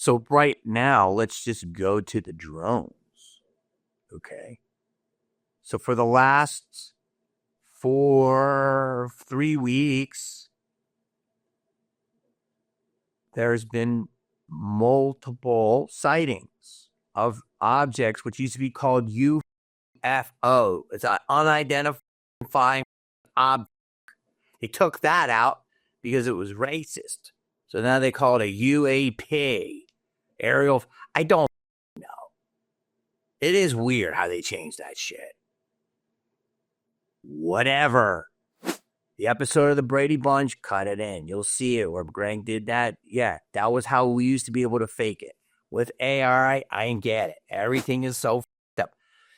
So right now, let's just go to the drones. Okay. So for the last 3 weeks, there's been multiple sightings of objects which used to be called UFO. It's an unidentified object. They took that out because it was racist. So now they call it a UAP. Aerial. I don't know. It is weird how they changed that shit. Whatever. The episode of the Brady Bunch, cut it in. You'll see it where Greg did that. Yeah, that was how we used to be able to fake it. With AI, I ain't get it. Everything is so fucked up.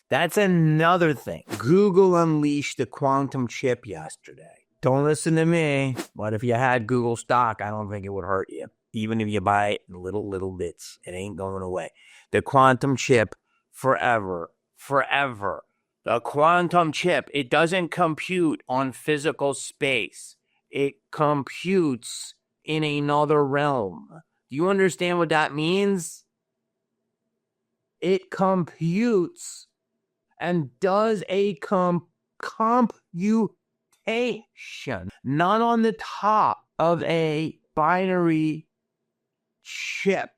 That's another thing. Google unleashed the quantum chip yesterday. Don't listen to me. But if you had Google stock, I don't think it would hurt you. Even if you buy it in little bits, it ain't going away. The quantum chip, forever. The quantum chip, it doesn't compute on physical space. It computes in another realm. Do you understand what that means? It computes and does a computation, not on the top of a binary chip.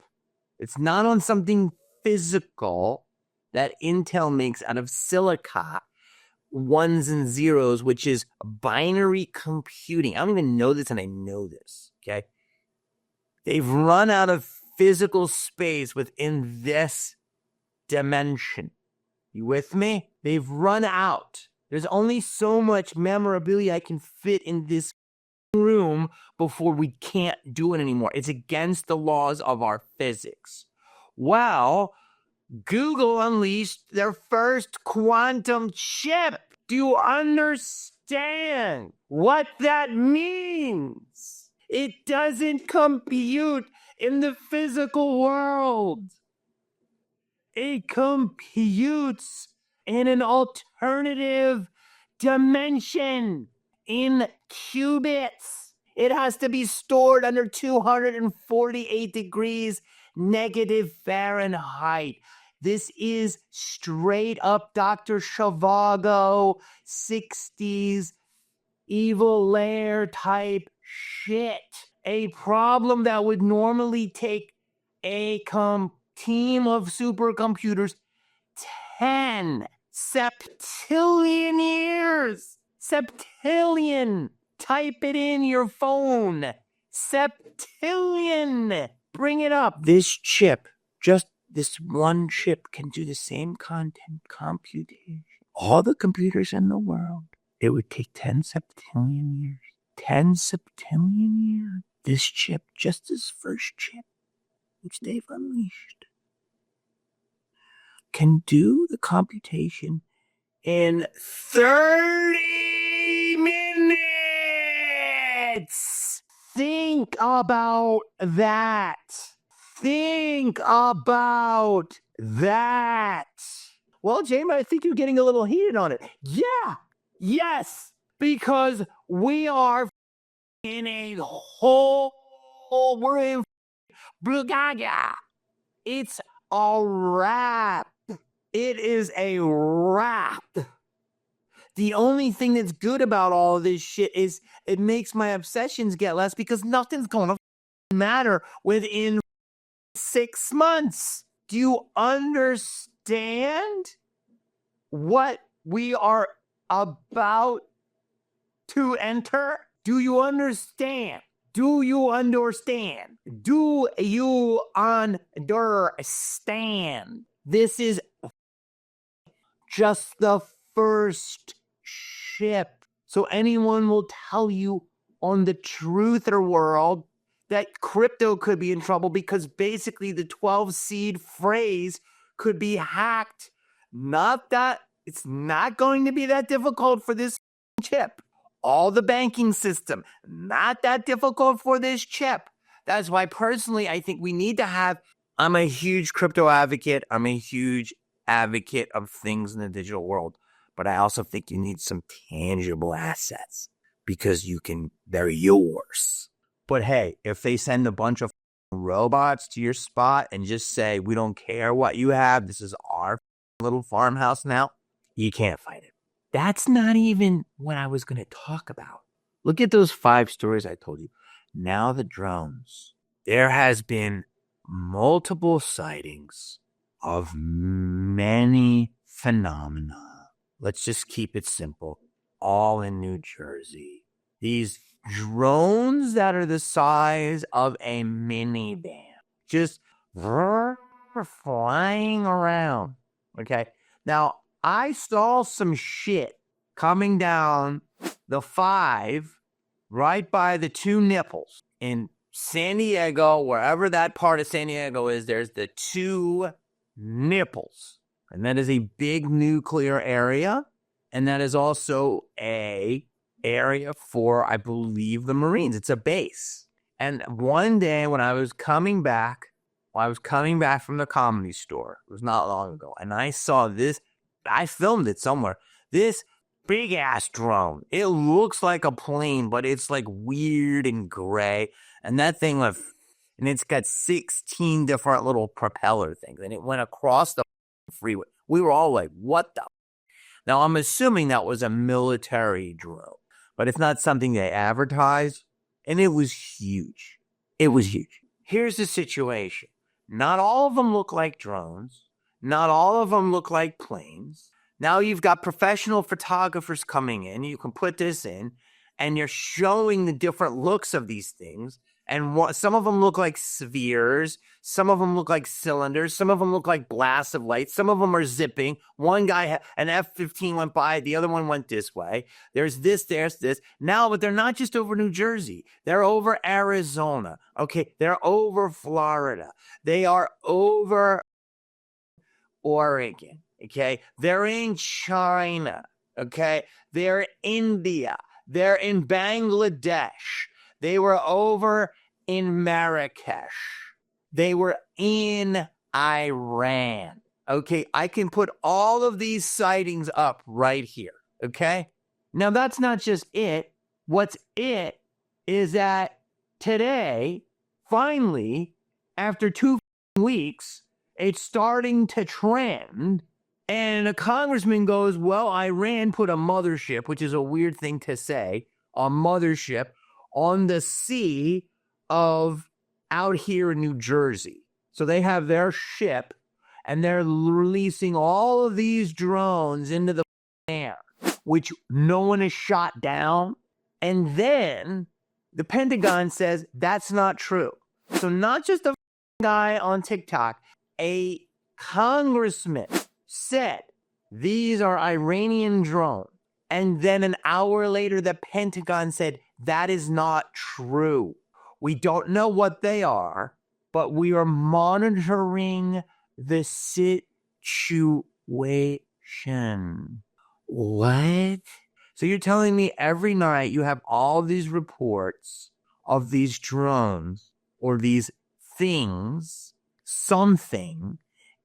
It's not on something physical that Intel makes out of silica, ones and zeros, which is binary computing. I don't even know this, and I know this, okay? They've run out of physical space within this dimension. You with me? They've run out. There's only so much memorabilia I can fit in this room before we can't do it anymore. It's against the laws of our physics. Well, Google unleashed their first quantum chip. Do you understand what that means? It doesn't compute in the physical world. It computes in an alternative dimension in qubits. It has to be stored under 248 degrees negative Fahrenheit. This is straight up Dr. Zhivago 60s evil lair type shit. A problem that would normally take a team of supercomputers 10 septillion years. Septillion. Type it in your phone. Septillion. Bring it up. This chip, just this one chip, can do the same content computation. All the computers in the world. It would take 10 septillion years. 10 septillion years. This chip, just this first chip, which they've unleashed, can do the computation in 30 minutes. Think about that. Think about that. Well, James, I think you're getting a little heated on it. Yeah. Yes. Because we are in a whole, we're in Blue Gaga. It's a wrap. It is a wrap. The only thing that's good about all of this shit is it makes my obsessions get less because nothing's going to matter within 6 months. Do you understand what we are about to enter? Do you understand? Do you understand? Do you understand? This is just the first chip. So anyone will tell you on the truther world that crypto could be in trouble because basically the 12 seed phrase could be hacked. Not that it's not going to be that difficult for this chip. All the banking system, not that difficult for this chip. That's why personally I think we need to have, I'm a huge crypto advocate. I'm a huge advocate of things in the digital world. But I also think you need some tangible assets because they're yours. But hey, if they send a bunch of robots to your spot and just say, we don't care what you have. This is our little farmhouse now. You can't fight it. That's not even what I was going to talk about. Look at those 5 stories I told you. Now the drones. There has been multiple sightings of many phenomena. Let's just keep it simple. All in New Jersey. These drones that are the size of a minivan. Just flying around. Okay. Now, I saw some shit coming down the 5 right by the 2 nipples in San Diego, wherever that part of San Diego is. There's the 2 nipples, and that is a big nuclear area, and that is also a area for, I believe, the Marines. It's a base. And one day when I was coming back from the Comedy Store, it was not long ago, and I saw this. I filmed it somewhere. This big ass drone. It looks like a plane, but it's like weird and gray. And that thing went, and it's got 16 different little propeller things, and it went across the freeway. We were all like, what the? Now, I'm assuming that was a military drone, but it's not something they advertised, and it was huge. It was huge. Here's the situation. Not all of them look like drones. Not all of them look like planes. Now you've got professional photographers coming in. You can put this in, and you're showing the different looks of these things. And some of them look like spheres. Some of them look like cylinders. Some of them look like blasts of light. Some of them are zipping. One guy, an F-15 went by. The other one went this way. There's this. Now, but they're not just over New Jersey. They're over Arizona. Okay, they're over Florida. They are over Oregon. Okay, they're in China. Okay, they're India. They're in Bangladesh. They were over in Marrakesh. They were in Iran. Okay, I can put all of these sightings up right here. Okay, now that's not just it. What's it is that today, finally, after 2 weeks, it's starting to trend. And a congressman goes, well, Iran put a mothership, which is a weird thing to say, a mothership on the sea of out here in New Jersey. So they have their ship, and they're releasing all of these drones into the air, which no one has shot down. And then the Pentagon says that's not true. So not just a guy on TikTok, a congressman said these are Iranian drones. And then an hour later, the Pentagon said that is not true. We don't know what they are, but we are monitoring the situation. What? So you're telling me every night you have all these reports of these drones or these things, something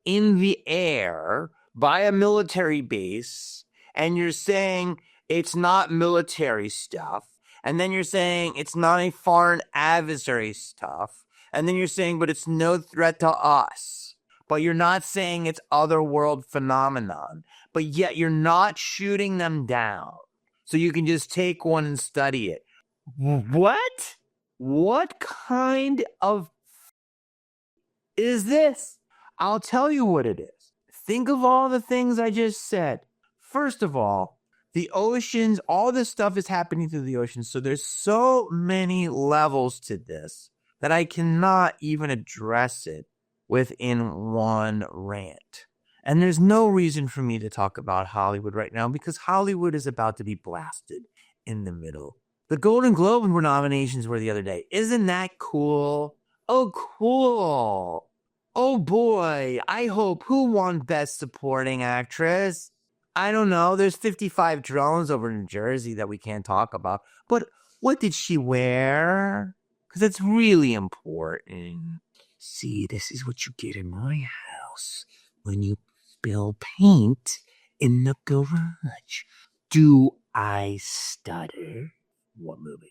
in the air by a military base, and you're saying it's not military stuff, and then you're saying it's not a foreign adversary stuff, and then you're saying, but it's no threat to us, but you're not saying it's otherworld phenomenon, but yet you're not shooting them down, so you can just take one and study it. What? What kind of is this? I'll tell you what it is. Think of all the things I just said. First of all, the oceans, all this stuff is happening through the oceans. So there's so many levels to this that I cannot even address it within one rant. And there's no reason for me to talk about Hollywood right now because Hollywood is about to be blasted in the middle. The Golden Globe nominations were the other day. Isn't that cool? Oh, cool. Oh boy, I hope who won Best Supporting Actress? I don't know. There's 55 drones over New Jersey that we can't talk about. But what did she wear? Because it's really important. See, this is what you get in my house when you spill paint in the garage. Do I stutter? What movie?